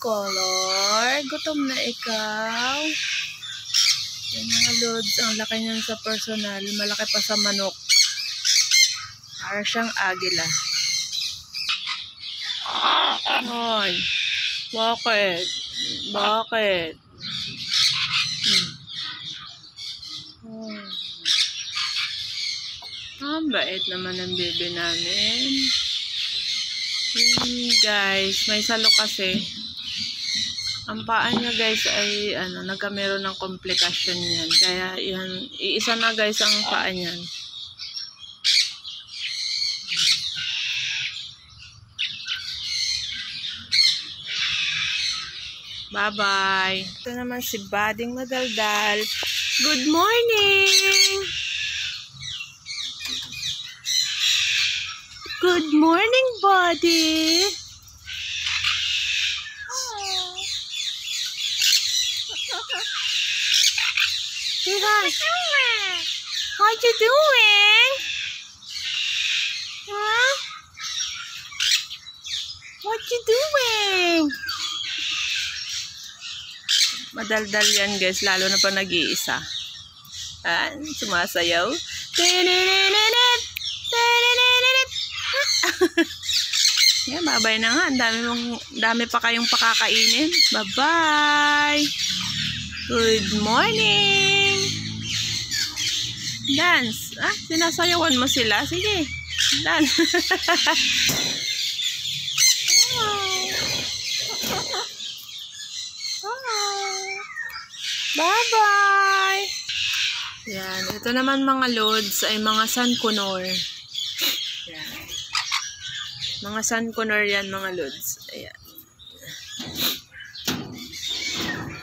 color. Gutom na ikaw. Yan mga lods, ang laki niyan sa personal. Malaki pa sa manok. Para siyang agila. Ay, bakit? Bakit? Ang bait naman ang bebe namin. Yan guys, may salo kasi. Ang paa niya guys ay nagkameron ng komplikasyon yan. Kaya yan, iisa na guys ang paa niyan. Bye-bye. Ito naman si Bading Madaldal. Good morning! Good morning, Buddy! Say hi. What you doing? Huh? What you doing? Madaldal yan guys, lalo na pa nag-iisa. Sumasayaw. Yan, babay na nga. Dami pa kayong pakakainin. Bye-bye. Good morning. Dance. Sinasayawan mo sila. Sige. Dance. Bye-bye. Yan. Ito naman mga lods ay mga sunkunor. Yan. Mga sunkunor yan mga lods. Ayan.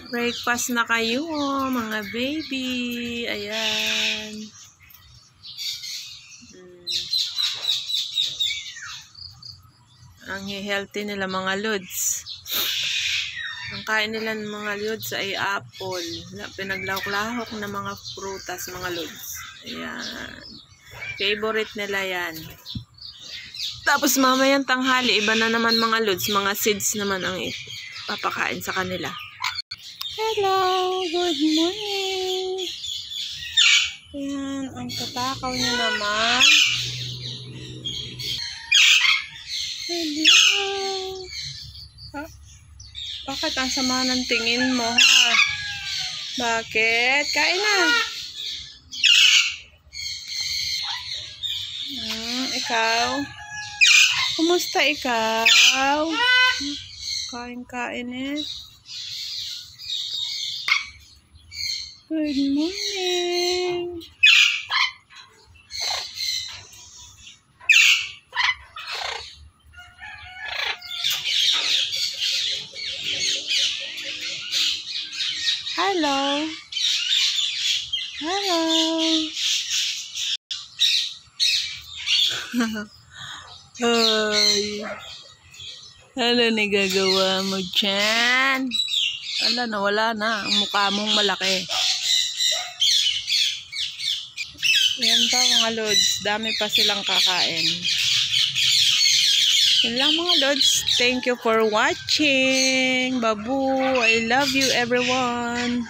Breakfast na kayo mga baby. Ayan. Ang healthy nila mga lods. Ang kain nila ng mga lods ay apple. Pinaglahok-lahok na mga prutas mga lods. Ayan. Favorite nila yan. Tapos mamayang tanghali, iba na naman mga lods. Mga seeds naman ang papakain sa kanila. Hello! Good morning! Ayan. Ang tatakaw niya naman. Hello! Bakit ang sama ng tingin mo, ha? Bakit? Kain na. Ikaw? Kumusta ikaw? Kain-kain eh. Good morning. Hello. Hello. Ay. Ano na gagawa mo dyan? Wala na. Ang mukha mong malaki. Yan pa mga lods. Dami pa silang kakain. Yan lang mga lods. Thank you for watching. Babu. I love you everyone.